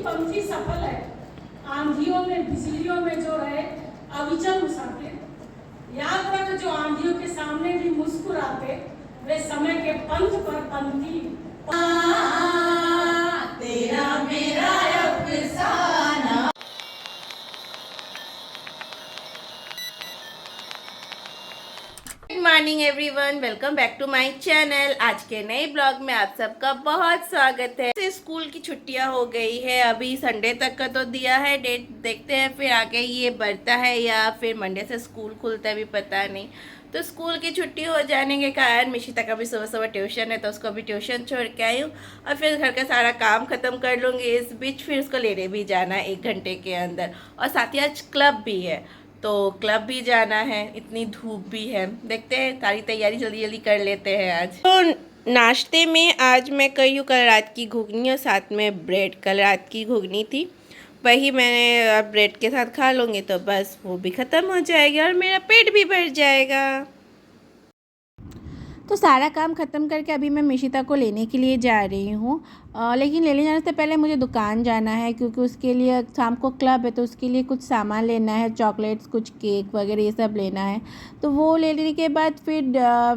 पंथी सफल है, आंधियों में बिजलियों में जो रहे अविचल मुसाफिर। याद रख जो आंधियों के सामने भी मुस्कुराते, वे समय के पंथ पर पंथी। तेरा मेरा अफसाना। Good morning everyone, welcome back to my channel. आज के नए ब्लॉग में आप सबका बहुत स्वागत है। स्कूल की छुट्टियां हो गई है, अभी संडे तक का तो दिया है डेट, देखते हैं फिर आगे ये बढ़ता है या फिर मंडे से स्कूल खुलता है भी पता नहीं। तो स्कूल की छुट्टी हो जाने के कारण मिशिता का भी सुबह सुबह ट्यूशन है, तो उसको भी ट्यूशन छोड़ के आई हूँ और फिर घर का सारा काम खत्म कर लूँगी। इस बीच फिर उसको लेने भी जाना है 1 घंटे के अंदर, और साथ ही आज क्लब भी है तो क्लब भी जाना है। इतनी धूप भी है, देखते हैं सारी तैयारी जल्दी जल्दी कर लेते हैं। आज तो नाश्ते में आज मैं करी हूँ कल रात की घुगनी और साथ में ब्रेड। कल रात की घुगनी थी, वही मैंने ब्रेड के साथ खा लूँगी तो बस वो भी ख़त्म हो जाएगा और मेरा पेट भी भर जाएगा। तो सारा काम ख़त्म करके अभी मैं मिशिता को लेने के लिए जा रही हूँ, लेकिन लेने जाने से पहले मुझे दुकान जाना है क्योंकि उसके लिए शाम को क्लब है, तो उसके लिए कुछ सामान लेना है, चॉकलेट्स, कुछ केक वगैरह ये सब लेना है। तो वो लेने के बाद फिर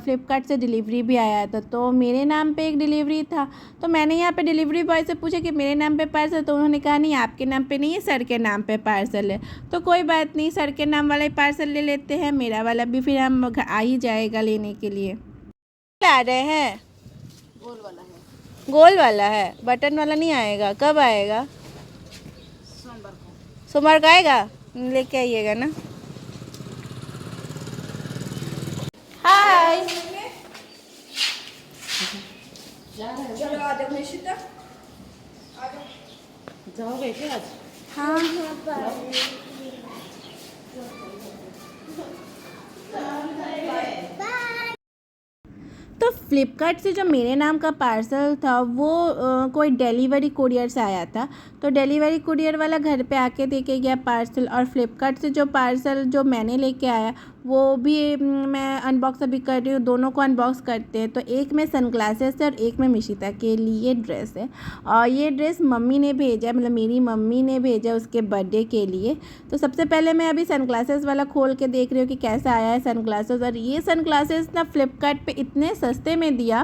फ्लिपकार्ट से डिलीवरी भी आया था, तो मेरे नाम पे एक डिलीवरी था। तो मैंने यहाँ पे डिलीवरी बॉय से पूछा कि मेरे नाम पे पार्सल, तो उन्होंने कहा नहीं आपके नाम पे नहीं है, सर के नाम पे पार्सल है। तो कोई बात नहीं, सर के नाम वाला ही पार्सल ले लेते हैं, मेरा वाला भी फिर हम आ ही जाएगा लेने के लिए। ला रहे हैं गोल वाला है, गोल वाला है, बटन वाला नहीं आएगा। कब आएगा? सोमवार को। सोमवार को आएगा, लेके आइएगा ना। हाय, चलो आ जाओ निशिता, आ जाओ। जाओगे क्या आज? हाँ तो फ्लिपकार्ट से जो मेरे नाम का पार्सल था वो कोई डिलीवरी कुरियर से आया था, तो डिलीवरी कुरियर वाला घर पे आके देके गया पार्सल, और फ्लिपकार्ट से जो पार्सल जो मैंने लेके आया वो भी मैं अनबॉक्स अभी कर रही हूँ। दोनों को अनबॉक्स करते हैं। तो एक में सनग्लासेस है और एक में मिशिता के लिए ड्रेस है, और ये ड्रेस मम्मी ने भेजा, मतलब मेरी मम्मी ने भेजा उसके बर्थडे के लिए। तो सबसे पहले मैं अभी सनग्लासेस वाला खोल के देख रही हूँ कि कैसा आया है सनग्लासेस। और ये सनग्लासेस ना फ्लिपकार्ट पे इतने सस्ते में दिया,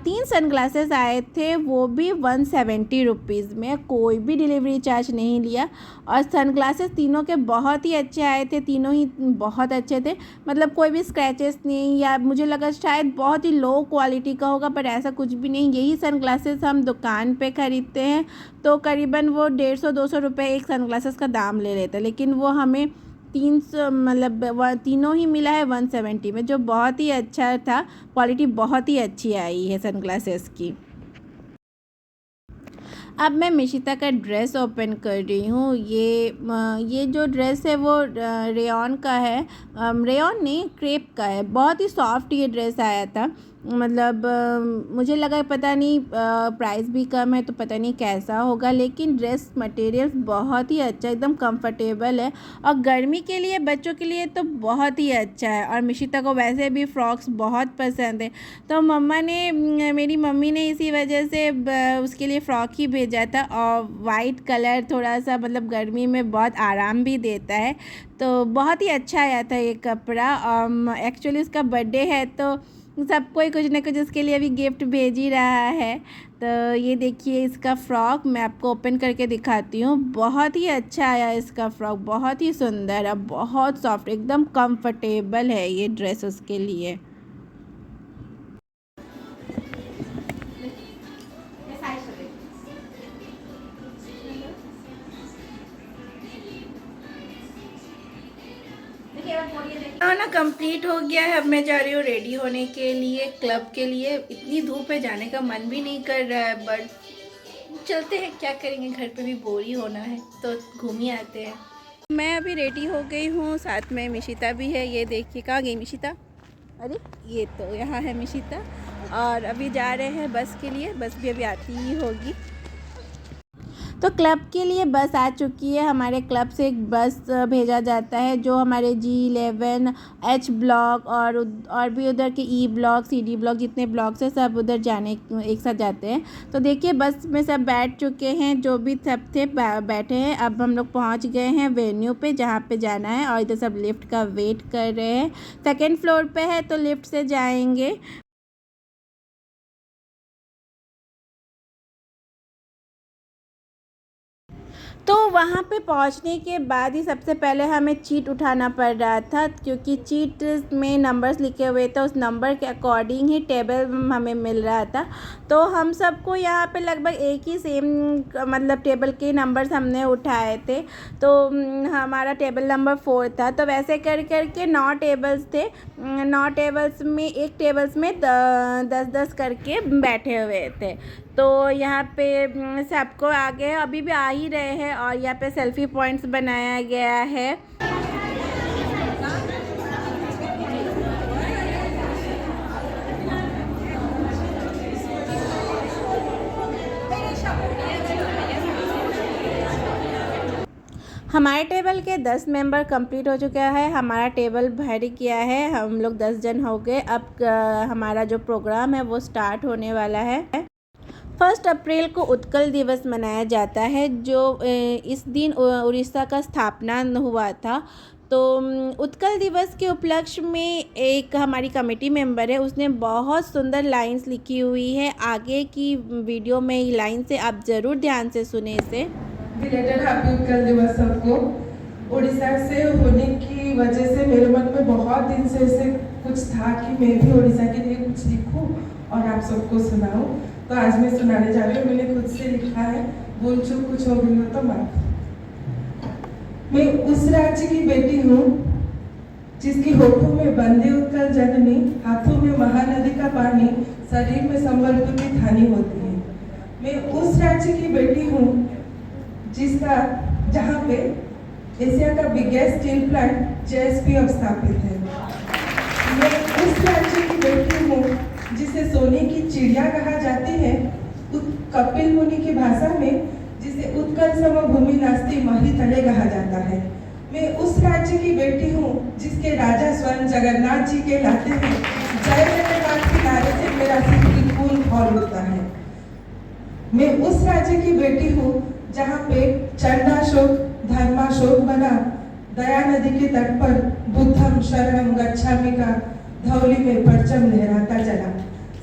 3 सनग्लासेस आए थे, वो भी 170 रुपीज़ में, कोई भी डिलीवरी चार्ज नहीं लिया। और सनग्लासेस तीनों के बहुत ही अच्छे आए थे, तीनों ही बहुत अच्छे थे, मतलब कोई भी स्क्रैचेस नहीं, या मुझे लगा शायद बहुत ही लो क्वालिटी का होगा, पर ऐसा कुछ भी नहीं। यही सनग्लासेस हम दुकान पे ख़रीदते हैं तो करीबन वो 150-200 रुपये एक सनग्लासेस का दाम ले लेते हैं, लेकिन वो हमें 300 मतलब तीनों ही मिला है 170 में, जो बहुत ही अच्छा था। क्वालिटी बहुत ही अच्छी आई है सनग्लासेस की। अब मैं मिशिता का ड्रेस ओपन कर रही हूँ। ये जो ड्रेस है वो रेयॉन का है, रेयॉन नहीं क्रेप का है। बहुत ही सॉफ्ट ये ड्रेस आया था, मतलब मुझे लगा पता नहीं प्राइस भी कम है तो पता नहीं कैसा होगा, लेकिन ड्रेस मटेरियल बहुत ही अच्छा, एकदम कंफर्टेबल है, और गर्मी के लिए बच्चों के लिए तो बहुत ही अच्छा है। और मिशिता को वैसे भी फ्रॉक्स बहुत पसंद है, तो मेरी मम्मी ने इसी वजह से उसके लिए फ़्रॉक ही भेजा था। और वाइट कलर थोड़ा सा मतलब गर्मी में बहुत आराम भी देता है, तो बहुत ही अच्छा आया था ये कपड़ा। एक्चुअली उसका बर्थडे है तो सब कोई कुछ ना कुछ उसके लिए अभी गिफ्ट भेज ही रहा है। तो ये देखिए इसका फ़्रॉक मैं आपको ओपन करके दिखाती हूँ, बहुत ही अच्छा आया इसका फ़्रॉक, बहुत ही सुंदर और बहुत सॉफ्ट, एकदम कंफर्टेबल है ये ड्रेस उसके लिए। ना कंप्लीट हो गया है, अब मैं जा रही हूँ रेडी होने के लिए क्लब के लिए। इतनी धूप है, जाने का मन भी नहीं कर रहा है, बट चलते हैं, क्या करेंगे, घर पे भी बोर ही होना है तो घूम ही आते हैं। मैं अभी रेडी हो गई हूँ, साथ में मिशिता भी है। ये देखिए कहाँ गई मिशिता, अरे ये तो यहाँ है मिशिता। और अभी जा रहे हैं बस के लिए, बस भी अभी आती ही होगी। तो क्लब के लिए बस आ चुकी है। हमारे क्लब से एक बस भेजा जाता है जो हमारे G11 H ब्लॉक और भी उधर के E ब्लॉक CD ब्लॉक जितने ब्लॉक्स हैं सब उधर जाने एक साथ जाते हैं। तो देखिए बस में सब बैठ चुके हैं, जो भी सब थे बैठे हैं। अब हम लोग पहुंच गए हैं वेन्यू पे जहाँ पे जाना है और इधर सब लिफ्ट का वेट कर रहे हैं। सेकेंड फ्लोर पे है तो लिफ्ट से जाएंगे। तो वहाँ पे पहुँचने के बाद ही सबसे पहले हमें चीट उठाना पड़ रहा था, क्योंकि चीट में नंबर्स लिखे हुए थे, उस नंबर के अकॉर्डिंग ही टेबल हमें मिल रहा था। तो हम सबको यहाँ पे लगभग एक ही सेम मतलब टेबल के नंबर्स हमने उठाए थे। तो हमारा टेबल नंबर 4 था। तो वैसे कर के 9 टेबल्स थे। 9 टेबल्स में एक टेबल्स में 10-10 करके बैठे हुए थे। तो यहाँ पे सबको आगे अभी भी आ ही रहे हैं और यहाँ पे सेल्फी पॉइंट्स बनाया गया है। हमारे टेबल के 10 मेंबर कंप्लीट हो चुका है। हमारा टेबल भर गया है, हम लोग 10 जन हो गए। अब हमारा जो प्रोग्राम है वो स्टार्ट होने वाला है। 1 अप्रैल को उत्कल दिवस मनाया जाता है, जो इस दिन उड़ीसा का स्थापना हुआ था। तो उत्कल दिवस के उपलक्ष्य में एक हमारी कमेटी मेंबर है, उसने बहुत सुंदर लाइंस लिखी हुई है। आगे की वीडियो में ये लाइन से आप ज़रूर ध्यान से सुने इसे। बिलेटेड हैप्पी उत्कल दिवस सबको। उड़ीसा से होने की वजह से मेरे मन में बहुत दिन से ऐसे कुछ था कि मैं भी उड़ीसा के लिए कुछ लिखूं और आप सबको सुनाऊं। तो आज मैं सुनाने जा रही हूँ। मैंने खुद से लिखा है, भूल चूक कुछ हो गई हो तो माफ। मैं उस राज्य की बेटी हूँ जिसकी होठों में बंदे उत्कल जननी, हाथों में महानदी का पानी, शरीर में संबलपुर की थानी होती है। मैं उस राज्य की बेटी हूँ जिसका जहाँ पे एशिया का बिगेस्ट स्टील प्लांट JSP अब स्थापित है। मैं उस राज्य की बेटी हूँ जिसे सोने की चिड़िया कहा जाती है, कपिल मुनि की भाषा में जिसे उत्कल समभूमि नास्ति मही तले कहा जाता है। मैं उस राज्य की बेटी हूँ जिसके राजा स्वयं जगन्नाथ जी के लाते हैं। जय जगन्नाथ के नारे से मेरा सिर बिल्कुल खौल उठता है। मैं उस राज्य की बेटी हूँ जहाँ पे चंडाशोक धर्माशोक बना, दया नदी के तट पर बुद्धम शरणम गच्छामि का धौली में परचम लहराता चला।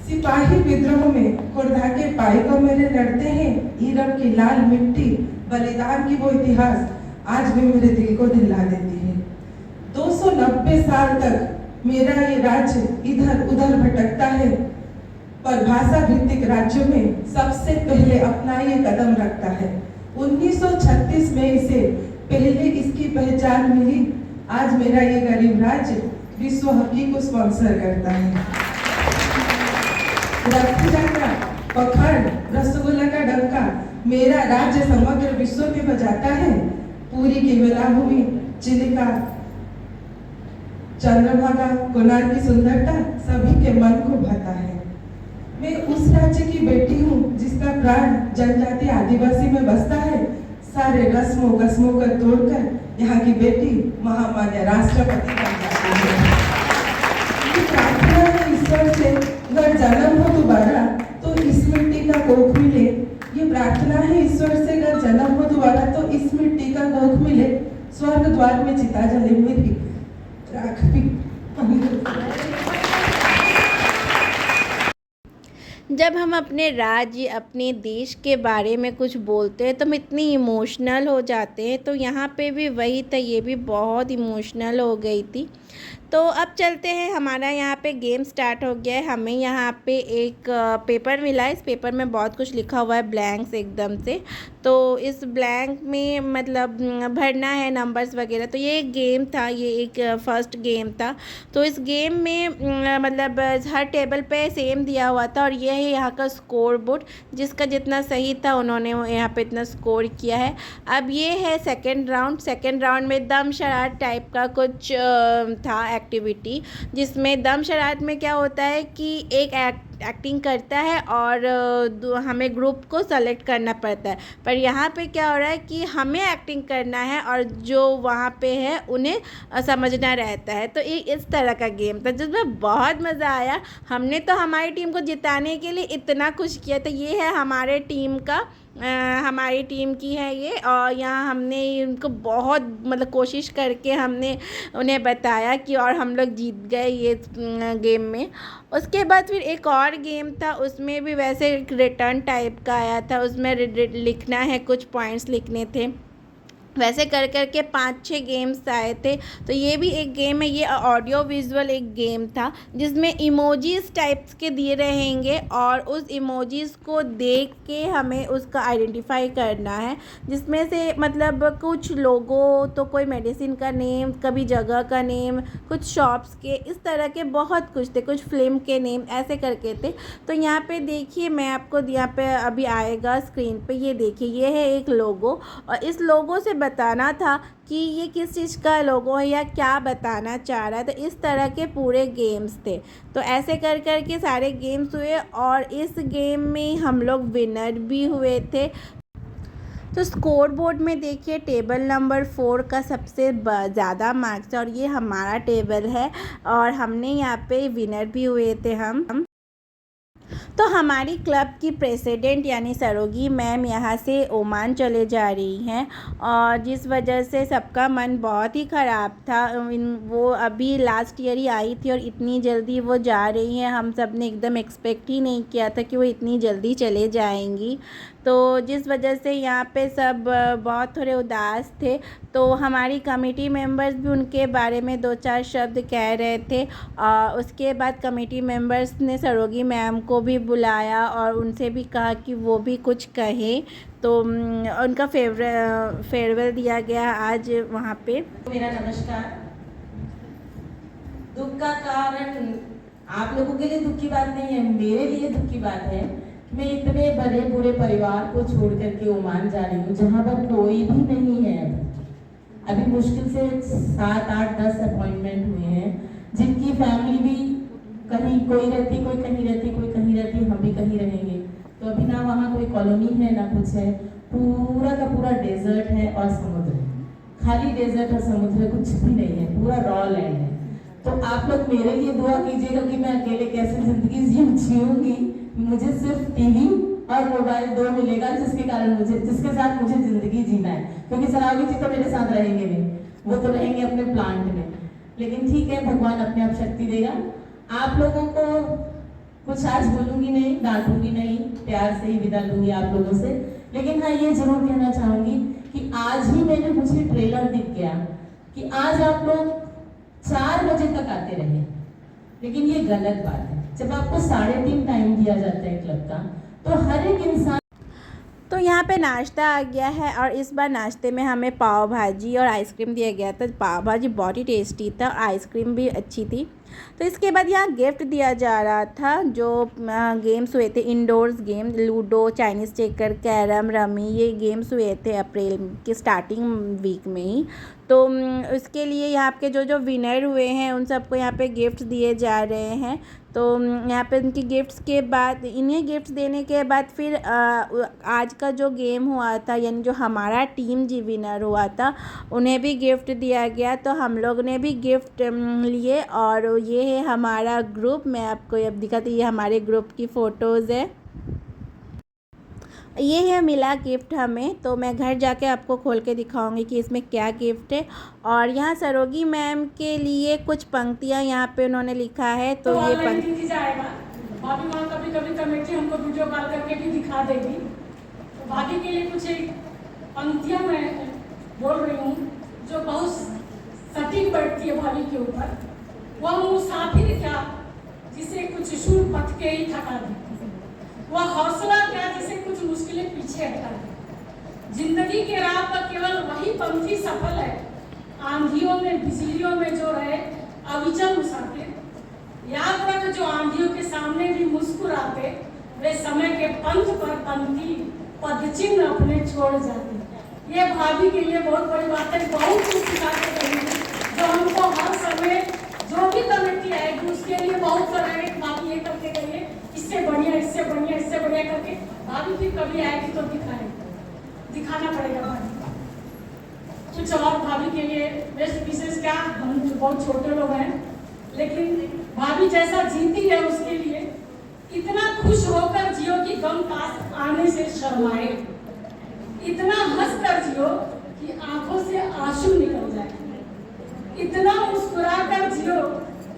सिपाही विद्रोह में खुर्दा के पाइकों मेरे लड़ते हैं, ईरम की लाल मिट्टी बलिदान की वो इतिहास आज भी मेरे दिल को दिला देती है। 290 साल तक मेरा ये राज्य इधर उधर भटकता है, पर भाषा भित्तिक राज्यों में सबसे पहले अपना ये कदम रखता है। 1936 में इसे पहले इसकी पहचान मिली। आज मेरा ये गरीब राज्य विश्व हॉकी को स्पॉन्सर करता है। रथ यात्रा, पखवाड़, रसगुल्ला का डंका मेरा राज्य समग्र विश्व में बजाता है। पूरी की बेलाभूमि, चिलिका, चंद्रभागा, कोणार्क की सुंदरता सभी के मन को भाता है। मैं उस राज्य की बेटी हूँ जिसका प्राण जनजाति आदिवासी में बसता है। सारे रस्मों कस्मों को तोड़कर यहाँ की बेटी महामान्य राष्ट्रपति बन जाती है। ये प्रार्थना है ईश्वर से, अगर जन्म हो दोबारा तो इस मिट्टी का कोख मिले। ये प्रार्थना है ईश्वर से, अगर जन्म हो दोबारा तो इस मिट्टी का कोख मिले। स्वर्ग द्वार में चिता जले मेरी राख भी। जब हम अपने राज्य अपने देश के बारे में कुछ बोलते हैं तो हम इतनी इमोशनल हो जाते हैं। तो यहाँ पे भी वही था, ये भी बहुत इमोशनल हो गई थी। तो अब चलते हैं, हमारा यहाँ पे गेम स्टार्ट हो गया है। हमें यहाँ पे एक पेपर मिला है, इस पेपर में बहुत कुछ लिखा हुआ है ब्लैंक्स एकदम से। तो इस ब्लैंक में मतलब भरना है नंबर्स वगैरह। तो ये एक गेम था, ये एक फर्स्ट गेम था। तो इस गेम में मतलब हर टेबल पे सेम दिया हुआ था और ये है यहाँ का स्कोर बोर्ड, जिसका जितना सही था उन्होंने यहाँ पे इतना स्कोर किया है। अब ये है सेकेंड राउंड। सेकेंड राउंड में दम शरारत टाइप का कुछ था एक्टिविटी, जिसमें दम शरारत में क्या होता है कि एक एक्टिंग करता है और हमें ग्रुप को सेलेक्ट करना पड़ता है। पर यहाँ पे क्या हो रहा है कि हमें एक्टिंग करना है और जो वहाँ पे है उन्हें समझना रहता है। तो ये इस तरह का गेम था जिसमें बहुत मज़ा आया। हमने तो हमारी टीम को जिताने के लिए इतना कुछ किया। तो ये है हमारे टीम का, हमारी टीम की है ये, और यहाँ हमने उनको बहुत मतलब कोशिश करके हमने उन्हें बताया कि और हम लोग जीत गए ये गेम में। उसके बाद फिर एक और गेम था, उसमें भी वैसे एक रिटर्न टाइप का आया था। उसमें लिखना है, कुछ पॉइंट्स लिखने थे। वैसे कर कर के 5-6 गेम्स आए थे। तो ये भी एक गेम है, ये ऑडियो विजुअल एक गेम था जिसमें इमोजीज़ टाइप्स के दिए रहेंगे और उस इमोजीज़ को देख के हमें उसका आइडेंटिफाई करना है, जिसमें से मतलब कुछ लोगों, तो कोई मेडिसिन का नेम, कभी जगह का नेम, कुछ शॉप्स के, इस तरह के बहुत कुछ थे, कुछ फिल्म के नेम, ऐसे करके थे। तो यहाँ पे देखिए, मैं आपको यहाँ पे अभी आएगा स्क्रीन पे, ये देखिए, ये है एक लोगो और इस लोगो से बताना था कि ये किस चीज़ का लोगो है या क्या बताना चाह रहा है। तो इस तरह के पूरे गेम्स थे। तो ऐसे कर कर के सारे गेम्स हुए और इस गेम में हम लोग विनर भी हुए थे। तो स्कोर बोर्ड में देखिए, टेबल नंबर 4 का सबसे ज़्यादा मार्क्स है और ये हमारा टेबल है और हमने यहाँ पे विनर भी हुए थे हम। तो हमारी क्लब की प्रेसिडेंट यानी सरोगी मैम यहाँ से ओमान चले जा रही हैं और जिस वजह से सबका मन बहुत ही ख़राब था। वो अभी लास्ट ईयर ही आई थी और इतनी जल्दी वो जा रही हैं, हम सब ने एकदम एक्सपेक्ट ही नहीं किया था कि वो इतनी जल्दी चले जाएंगी। तो जिस वजह से यहाँ पे सब बहुत थोड़े उदास थे। तो हमारी कमेटी मेंबर्स भी उनके बारे में 2-4 शब्द कह रहे थे। उसके बाद कमेटी मेंबर्स ने सरोगी मैम को भी बुलाया और उनसे भी कहा कि वो भी कुछ कहें। तो उनका फेयरवेल दिया गया आज वहाँ पे। मेरा नमस्कार। दुख का कारण आप लोगों के लिए दुख की बात नहीं है, मेरे लिए दुख की बात है। मैं इतने बड़े पूरे परिवार को छोड़ करके ओमान जा रही हूँ जहाँ पर कोई भी नहीं है। अभी मुश्किल से 7, 8, 10 अपॉइंटमेंट हुए हैं, जिनकी फैमिली भी कहीं, कोई रहती, कोई कहीं रहती, कोई कहीं रहती, हम भी कहीं रहेंगे। तो अभी ना वहाँ कोई कॉलोनी है ना कुछ है, पूरा का पूरा डेजर्ट है और समुद्र, खाली डेजर्ट और समुद्र, कुछ भी नहीं है, पूरा रॉ लैंड है। तो आप लोग मेरे लिए दुआ कीजिएगा कि मैं अकेले कैसे जिंदगी जीऊंगी। मुझे सिर्फ टीवी और मोबाइल 2 मिलेगा जिसके साथ मुझे जिंदगी जीना है, क्योंकि सरावगी जी तो मेरे साथ रहेंगे नहीं, वो तो रहेंगे अपने प्लांट में। लेकिन ठीक है, भगवान अपने आप शक्ति देगा। आप लोगों को कुछ आज बोलूंगी नहीं, डांटूंगी नहीं, प्यार से ही विदा लूंगी आप लोगों से। लेकिन हाँ, ये जरूर कहना चाहूंगी कि आज ही मुझे ट्रेलर दिख गया कि आज आप लोग 4 बजे तक आते रहे, लेकिन ये गलत बात है। जब आपको 3:30 टाइम दिया जाता है क्लब का, तो हर एक इंसान। तो यहाँ पे नाश्ता आ गया है और इस बार नाश्ते में हमें पाव भाजी और आइसक्रीम दिया गया था। पाव भाजी बहुत ही टेस्टी था, आइसक्रीम भी अच्छी थी। तो इसके बाद यहाँ गिफ्ट दिया जा रहा था, जो गेम्स हुए थे, indoors game, ludo, Chinese checker, carrom, rummy, ये गेम्स हुए थे अप्रैल के स्टार्टिंग वीक में ही। तो उसके लिए यहाँ के जो विनर हुए हैं उन सबको यहाँ पे गिफ्ट दिए जा रहे हैं। तो यहाँ पे उनकी गिफ्ट्स के बाद, इन्हें गिफ्ट्स देने के बाद फिर आज का जो गेम हुआ था, यानी जो हमारा टीम जी विनर हुआ था, उन्हें भी गिफ्ट दिया गया। तो हम लोग ने भी गिफ्ट लिए और ये है हमारा ग्रुप। मैं आपको अब दिखाती, ये हमारे ग्रुप की फ़ोटोज़ है। ये है मिला गिफ्ट हमें। तो मैं घर जाके आपको खोल के दिखाऊंगी कि इसमें क्या गिफ्ट है। और यहाँ सरोगी मैम के लिए कुछ पंक्तियाँ यहाँ पे उन्होंने लिखा है। तो ये पंक्ति जाएगा, भाभी माँ कभी कभी कमेटी हमको वीडियो कॉल करके भी दिखा देगी। तो भाभी के लिए कुछ एक पंक्तियाँ मैं बोल रही हूँ जो बहुत सटीक बैठती है भाभी के ऊपर। वह मुसाफिर क्या जिसे कुछ शुरू पथ के ही थका दे, वह हौसला क्या जिसे कुछ मुश्किलें पीछे हटा दे। जिंदगी के राह पर केवल वही पंथी सफल है, आंधियों में बिजलियों में जो रहे अविचल मुसाफिर। याद रख जो आंधियों के सामने भी मुस्कुराते, वे समय के पंथ पर पंथी पद चिन्ह अपने छोड़ जाते। ये भाभी के लिए बहुत बड़ी बात है, बहुत कुछ सिखा के गई, जो हमको हर समय जो भी कमेटी आएगी उसके लिए बहुत सारा है, भाभी ये करके करिए, इससे बढ़िया इससे बढ़िया इससे बढ़िया करके भाभी फिर कभी आएगी तो दिखाना पड़ेगा भाभी को। कुछ और भाभी के लिए बेस्ट विशेष क्या, हम बहुत छोटे लोग हैं, लेकिन भाभी जैसा जीती है उसके लिए इतना खुश होकर जियो कि गम पास आने से शर्माए, इतना हंस कर जियो कि आंखों से आंसू निकल जाए, इतना मुस्कुरा कर जियो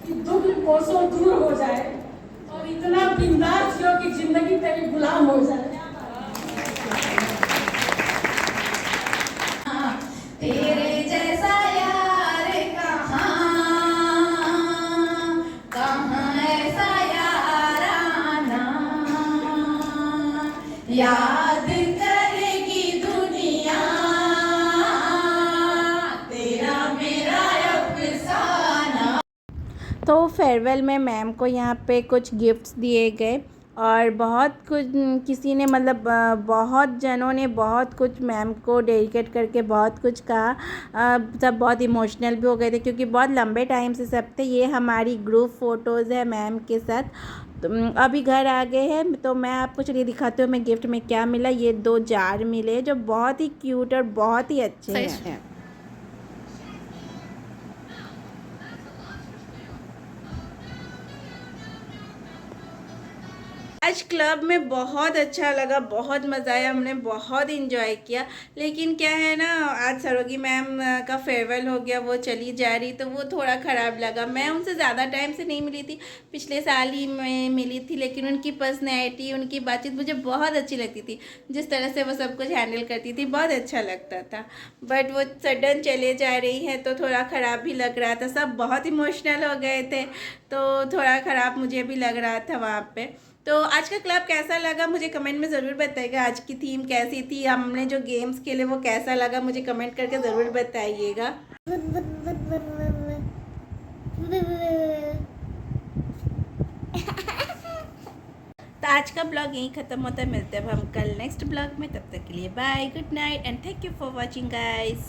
कि दुख कोसों दूर हो जाए, और इतना बिंदास जियो कि जिंदगी तेरी गुलाम हो जाए। तेरे जैसा यार कहाँ ऐसा यार आना, याद करेगी दुनिया तेरा मेरा अफसाना। तो फेयरवेल में मैम को यहाँ पे कुछ गिफ्ट्स दिए गए और बहुत कुछ किसी ने मतलब बहुत जनों ने बहुत कुछ मैम को डेडिकेट करके बहुत कुछ कहा। सब बहुत इमोशनल भी हो गए थे क्योंकि बहुत लंबे टाइम से सब थे। ये हमारी ग्रुप फ़ोटोज़ है मैम के साथ। तो अभी घर आ गए हैं तो मैं आपको चलिए दिखाती हूँ मैं गिफ्ट में क्या मिला। ये 2 जार मिले जो बहुत ही क्यूट और बहुत ही अच्छे हैं। आज क्लब में बहुत अच्छा लगा, बहुत मज़ा आया, हमने बहुत इंजॉय किया। लेकिन क्या है ना, आज सरोगी मैम का फेयरवेल हो गया, वो चली जा रही तो वो थोड़ा ख़राब लगा। मैं उनसे ज़्यादा टाइम से नहीं मिली थी, पिछले साल ही मैं मिली थी, लेकिन उनकी पर्सनैलिटी, उनकी बातचीत मुझे बहुत अच्छी लगती थी। जिस तरह से वो सब कुछ हैंडल करती थी बहुत अच्छा लगता था। बट वो सडन चले जा रही है तो थोड़ा ख़राब भी लग रहा था। सब बहुत इमोशनल हो गए थे तो थोड़ा ख़राब मुझे भी लग रहा था वहाँ पर। तो आज का क्लब कैसा लगा मुझे कमेंट में ज़रूर बताइएगा। आज की थीम कैसी थी, हमने जो गेम्स खेले वो कैसा लगा मुझे कमेंट करके ज़रूर बताइएगा। तो आज का ब्लॉग यहीं ख़त्म होता है। मिलते हैं अब हम कल नेक्स्ट ब्लॉग में। तब तक के लिए bye, good night and thank you for watching guys.